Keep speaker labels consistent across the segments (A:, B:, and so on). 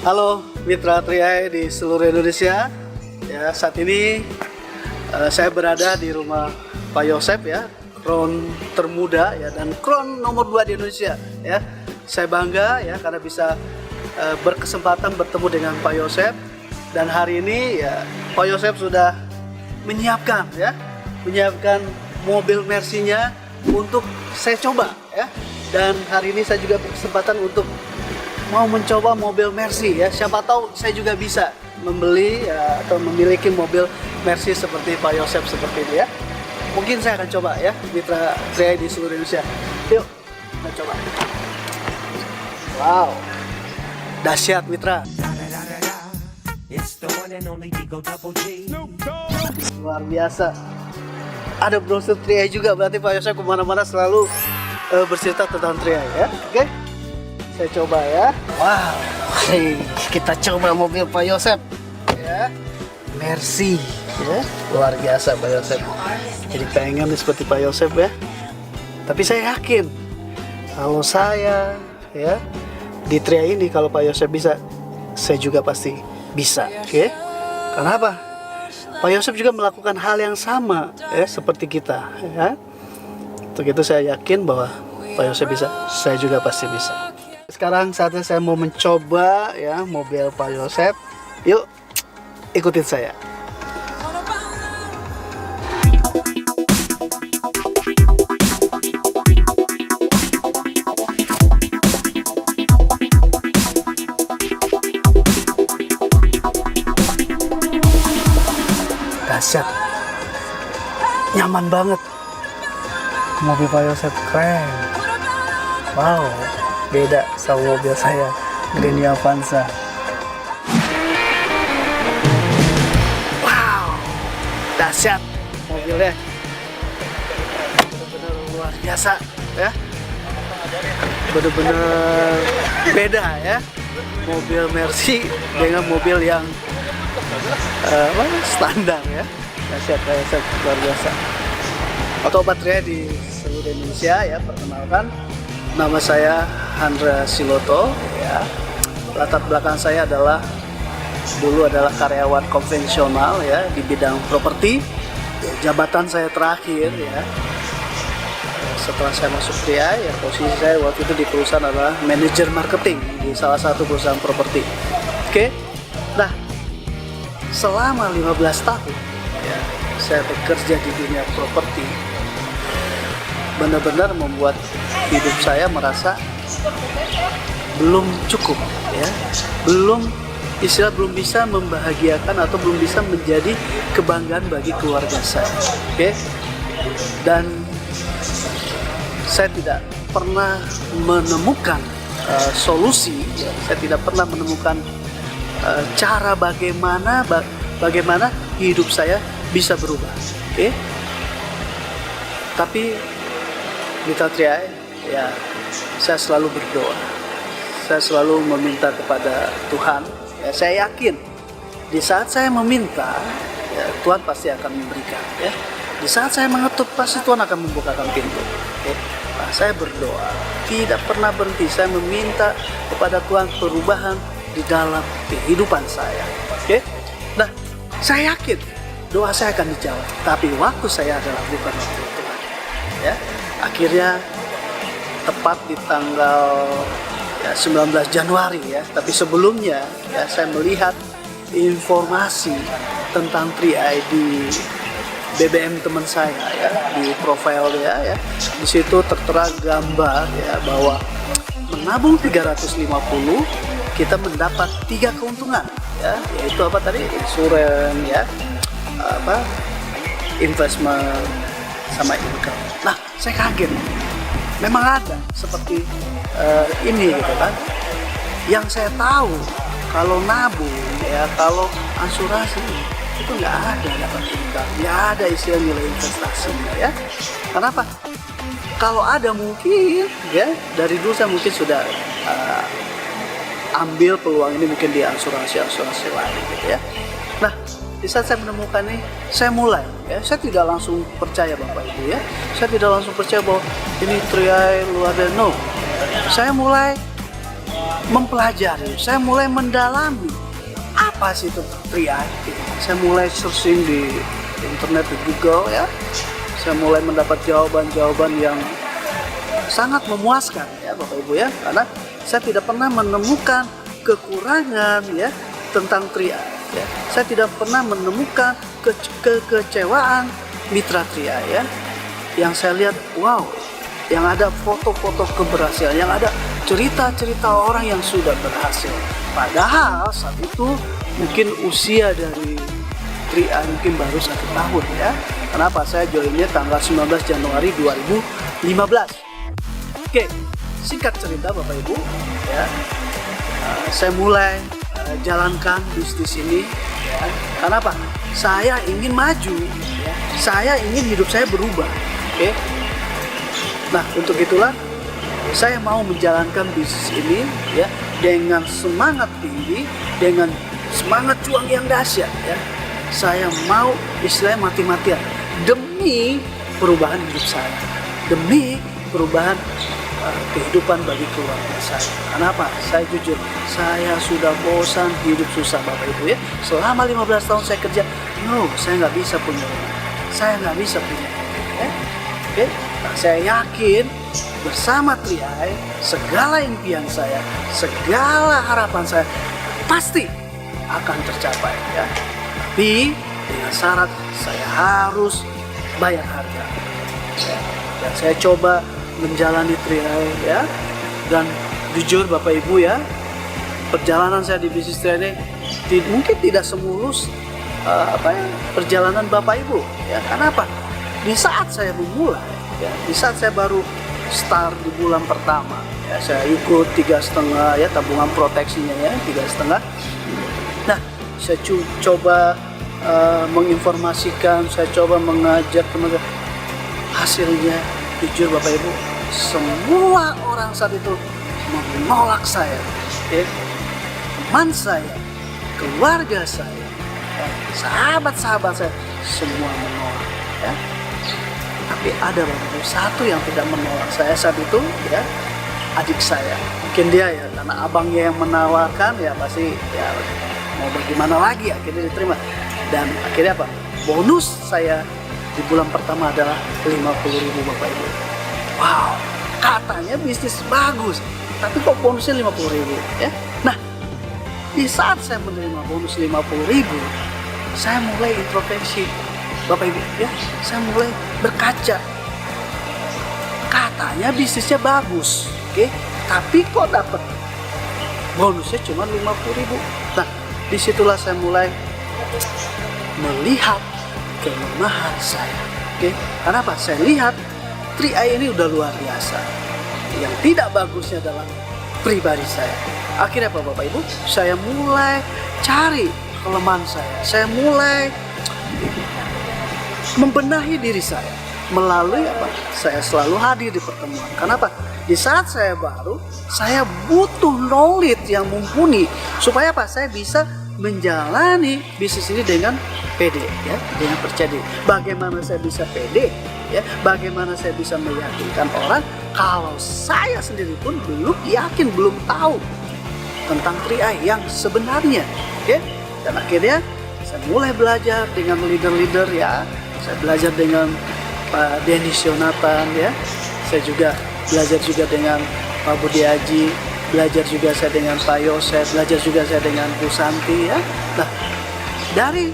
A: Halo mitra Triai di seluruh Indonesia. Ya, saat ini saya berada di rumah Pak Yosep ya, kron termuda ya dan kron nomor 2 di Indonesia ya. Saya bangga ya karena bisa berkesempatan bertemu dengan Pak Yosep, dan hari ini ya Pak Yosep sudah menyiapkan mobil Mercy-nya untuk saya coba ya. Dan hari ini saya juga berkesempatan untuk mau mencoba mobil Mercy ya. Siapa tahu saya juga bisa membeli ya, atau memiliki mobil Mercy seperti Pak Yosep seperti ini ya. Mungkin saya akan coba ya, mitra Triai di seluruh Indonesia. Yuk, kita coba. Wow, dahsyat mitra. Luar biasa. Ada brosur Triai juga, berarti Pak Yosep kemana-mana selalu bercerita tentang Triai ya. Oke, saya coba ya. Wow, kita coba mobil Pak Yosep ya, Mercy ya. Luar biasa Pak Yosep. Jadi pengen seperti Pak Yosep ya. Tapi saya yakin kalau saya ya di Triai ini, kalau Pak Yosep bisa, saya juga pasti bisa. Oke? Kenapa? Pak Yosep juga melakukan hal yang sama ya seperti kita ya. Untuk itu saya yakin bahwa Pak Yosep bisa, saya juga pasti bisa. Sekarang saatnya saya mau mencoba ya mobil Pak Yosep. Yuk, ikutin saya. Dahsyat, nyaman banget. Mobil Pak Yosep keren. Wow, beda sama mobil saya, Granny Avanza. Wow, dahsyat mobilnya, benar-benar luar biasa ya, benar-benar beda ya, mobil Mercy dengan mobil yang standar ya. Dahsyat, luar biasa. Sobat Triai di seluruh Indonesia ya, perkenalkan, nama saya Handra Siloto ya. Latar belakang saya dulu adalah karyawan konvensional ya di bidang properti. Jabatan saya terakhir ya, setelah saya masuk Triai ya, posisi saya waktu itu di perusahaan adalah manajer marketing di salah satu perusahaan properti. Oke. Nah, selama 15 tahun ya, saya bekerja di dunia properti, benar-benar membuat hidup saya merasa belum cukup ya, belum bisa membahagiakan atau belum bisa menjadi kebanggaan bagi keluarga saya. Oke. Dan saya tidak pernah menemukan solusi ya. Saya tidak pernah menemukan cara bagaimana hidup saya bisa berubah. Oke. Tapi mitra Triai ya, saya selalu berdoa, saya selalu meminta kepada Tuhan ya. Saya yakin di saat saya meminta ya, Tuhan pasti akan memberikan ya. Di saat saya mengetuk, pasti Tuhan akan membukakan pintu. Oke. Nah, saya berdoa tidak pernah berhenti, saya meminta kepada Tuhan perubahan di dalam kehidupan saya. Oke. Nah, saya yakin doa saya akan dijawab, tapi waktu saya adalah bukan waktu Tuhan ya. Akhirnya tepat di tanggal 19 Januari ya, tapi sebelumnya ya, saya melihat informasi tentang Triai di BBM teman saya ya, di profil dia ya. Di situ tertera gambar ya bahwa menabung 350 kita mendapat 3 keuntungan ya, yaitu apa tadi, insuran ya, investment sama income. Nah, saya kaget, memang ada seperti ini gitu kan. Yang saya tahu kalau nabung ya, kalau asuransi itu nggak ada dapat income, nggak ada istilah nilai investasinya ya. Kenapa? Kalau ada mungkin ya, dari dulu saya mungkin sudah ambil peluang ini mungkin di asuransi lain gitu ya. Nah, di saat saya menemukan ini, saya mulai ya, saya tidak langsung percaya Bapak Ibu ya, saya tidak langsung percaya bahwa ini Triai luar biasa. No, saya mulai mempelajari, saya mulai mendalami apa sih itu 3i. Saya mulai searching di internet, di Google ya. Saya mulai mendapat jawaban-jawaban yang sangat memuaskan ya Bapak Ibu ya, karena saya tidak pernah menemukan kekurangan ya tentang 3i ya. Saya tidak pernah menemukan kekecewaan mitra 3i ya. Yang saya lihat, wow, yang ada foto-foto keberhasilan, yang ada cerita-cerita orang yang sudah berhasil. Padahal saat itu mungkin usia dari 3i mungkin baru 1 tahun ya. Kenapa? Saya joinnya tanggal 19 Januari 2015. Oke, singkat cerita Bapak Ibu ya, saya mulai jalankan bisnis ini ya. Kenapa? Saya ingin maju ya. Saya ingin hidup saya berubah. Oke. Nah, untuk itulah saya mau menjalankan bisnis ini ya dengan semangat tinggi, dengan semangat juang yang dahsyat ya. Saya mau istilahnya mati-matian demi perubahan hidup saya, demi perubahan kehidupan bagi keluarga saya. Kenapa? Saya jujur, saya sudah bosan hidup susah Bapak Ibu ya. Selama 15 tahun saya kerja, saya nggak bisa punya rumah, saya nggak bisa punya ya. Oke, nah, saya yakin bersama 3i segala impian saya, segala harapan saya pasti akan tercapai ya. Tapi dengan syarat saya harus bayar harga ya. Dan saya coba menjalani 3i ya, dan jujur Bapak Ibu ya, perjalanan saya di bisnis 3i ini mungkin tidak semulus perjalanan Bapak Ibu ya. Kenapa? Di saat saya memulai ya, di saat saya baru start di bulan pertama ya, saya ikut 3,5 ya, tabungan proteksinya ya 3,5. Nah, saya coba menginformasikan, saya coba mengajak teman-teman. Hasilnya jujur Bapak Ibu, semua orang saat itu menolak saya ya. Teman saya, keluarga saya ya, sahabat-sahabat saya semua menolak ya. Tapi ada Bapak Ibu satu yang tidak menolak saya saat itu ya, adik saya. Mungkin dia ya, karena abangnya yang menawarkan ya, pasti ya mau bagaimana lagi, akhirnya diterima. Dan akhirnya apa? Bonus saya di bulan pertama adalah 50.000 Bapak Ibu. Wow, katanya bisnis bagus, tapi kok bonusnya 50.000 ya. Nah, di saat saya menerima bonus 50.000, saya mulai introspeksi Bapak Ibu ya. Saya mulai berkaca, katanya bisnisnya bagus, oke, tapi kok dapat bonusnya cuma 50.000. Nah, disitulah saya mulai melihat kelemahan saya. Oke, kenapa? Saya lihat 3i ini udah luar biasa. Yang tidak bagusnya adalah pribadi saya. Akhirnya apa Bapak Ibu? Saya mulai cari kelemahan saya. Saya mulai membenahi diri saya. Melalui apa? Saya selalu hadir di pertemuan. Kenapa? Di saat saya baru, saya butuh knowledge yang mumpuni supaya apa? Saya bisa menjalani bisnis ini dengan pede ya, dengan percaya diri. Bagaimana saya bisa pede ya? Bagaimana saya bisa meyakinkan orang kalau saya sendiri pun belum yakin, belum tahu tentang 3i yang sebenarnya ya? Dan akhirnya saya mulai belajar dengan leader-leader ya. Saya belajar dengan Pak Dennis Yonatan ya. Saya juga belajar juga dengan Pak Budi Haji, belajar juga saya dengan Pak Yosef, belajar juga saya dengan Bu Santi ya. Nah, dari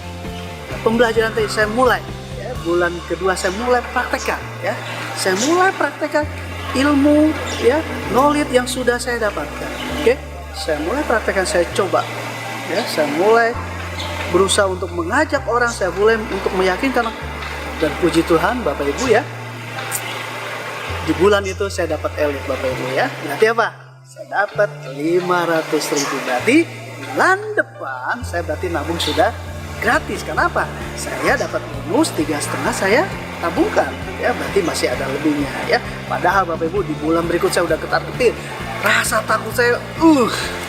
A: pembelajaran tadi saya mulai ya, bulan kedua saya mulai praktekkan ya. Saya mulai praktekkan ilmu ya, knowledge yang sudah saya dapatkan. Oke, saya mulai praktekkan, saya coba ya. Saya mulai berusaha untuk mengajak orang, saya mulai untuk meyakinkan, dan puji Tuhan Bapak Ibu ya, di bulan itu saya dapat elit Bapak Ibu ya. Berarti apa? Saya dapat 500.000. Berarti bulan depan saya berarti nabung sudah gratis. Kenapa? Saya dapat bonus 3,5 saya tabungkan ya, berarti masih ada lebihnya ya. Padahal Bapak Ibu di bulan berikut saya udah ketar-ketir. Rasa takut saya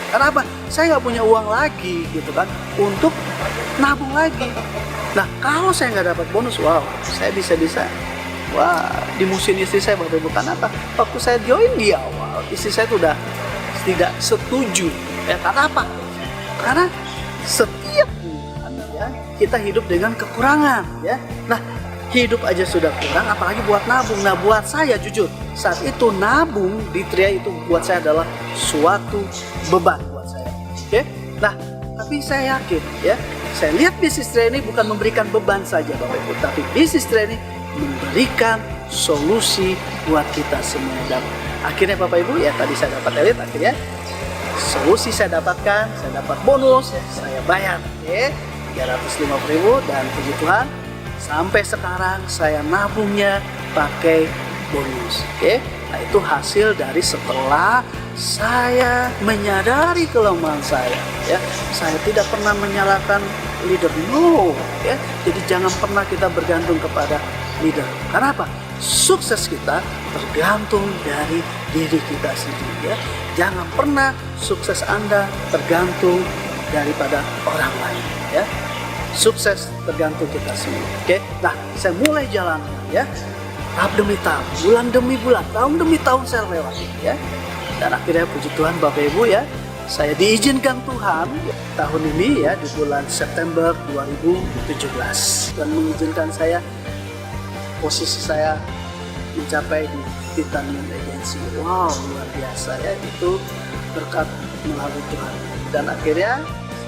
A: kenapa? Saya nggak punya uang lagi gitu kan untuk nabung lagi. Nah, kalau saya nggak dapat bonus, wow, saya bisa-bisa wah dimusuhin istri saya Bapak Ibu. Kenapa? Waktu saya join di awal, istri saya tuh udah tidak setuju. Ya, karena apa? Karena setiap bulan ya kita hidup dengan kekurangan ya. Nah, hidup aja sudah kurang, apalagi buat nabung. Nah, buat saya jujur, saat itu nabung di Tria itu buat saya adalah suatu beban buat saya. Oke? Nah, tapi saya yakin ya, saya lihat bisnis Tria ini bukan memberikan beban saja Bapak Ibu, tapi bisnis Tria ini memberikan solusi buat kita semua. Dan akhirnya Bapak Ibu ya, tadi saya dapat elit, akhirnya solusi saya dapatkan, saya dapat bonus, saya bayar 350.000 dan puji Tuhan sampai sekarang saya nabungnya pakai bonus. Nah itu hasil dari setelah saya menyadari kelemahan saya ya. Saya tidak pernah menyalahkan leader, no ya. Jadi jangan pernah kita bergantung kepada leader. Karena apa? Sukses kita tergantung dari diri kita sendiri ya. Jangan pernah sukses Anda tergantung daripada orang lain ya. Sukses tergantung kita semua. Nah saya mulai jalannya ya, tahap demi tahap, bulan demi bulan, tahun demi tahun saya lewati ya. Dan akhirnya puji Tuhan Bapak Ibu ya, saya diizinkan Tuhan tahun ini ya, di bulan September 2017, dan mengizinkan saya, posisi saya mencapai di Titanium Agency. Wow, luar biasa ya, itu berkat melalui Tuhan. Dan akhirnya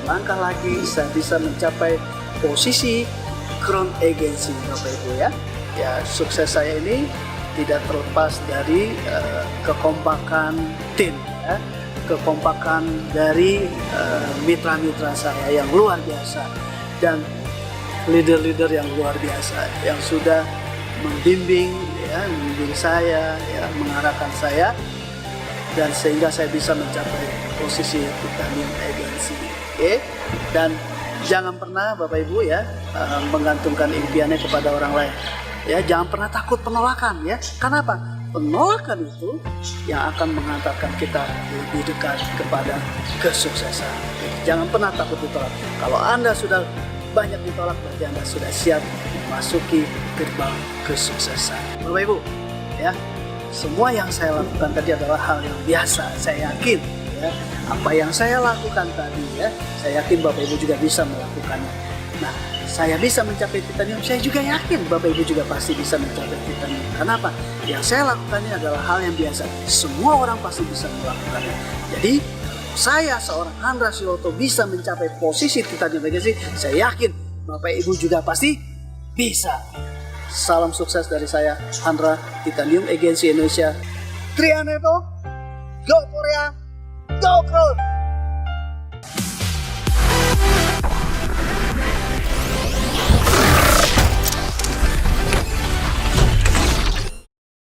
A: langkah lagi saya bisa mencapai posisi Crown Agency Bapak Ibu ya. Ya, sukses saya ini tidak terlepas dari kekompakan tim ya, kekompakan dari mitra-mitra saya yang luar biasa dan leader-leader yang luar biasa yang sudah membimbing saya ya, mengarahkan saya, dan sehingga saya bisa mencapai posisi Titanium Agency. Dan jangan pernah Bapak Ibu ya menggantungkan impiannya kepada orang lain ya. Jangan pernah takut penolakan ya. Kenapa? Penolakan itu yang akan mengantarkan kita lebih dekat kepada kesuksesan. Jangan pernah takut ditolak. Kalau Anda sudah banyak ditolak, berarti Anda sudah siap memasuki gerbang kesuksesan. Bapak Ibu ya, semua yang saya lakukan tadi adalah hal yang biasa. Saya yakin ya, apa yang saya lakukan tadi ya, saya yakin Bapak Ibu juga bisa melakukannya. Nah, saya bisa mencapai Titanium, saya juga yakin Bapak Ibu juga pasti bisa mencapai Titanium. Kenapa? Yang saya lakukan ini adalah hal yang biasa. Semua orang pasti bisa melakukannya. Jadi, saya seorang Handra Siloto bisa mencapai posisi Titanium Agency, saya yakin Bapak Ibu juga pasti bisa. Salam sukses dari saya, Handra, Titanium Agency Indonesia. Trianeto, go Korea, go Crown!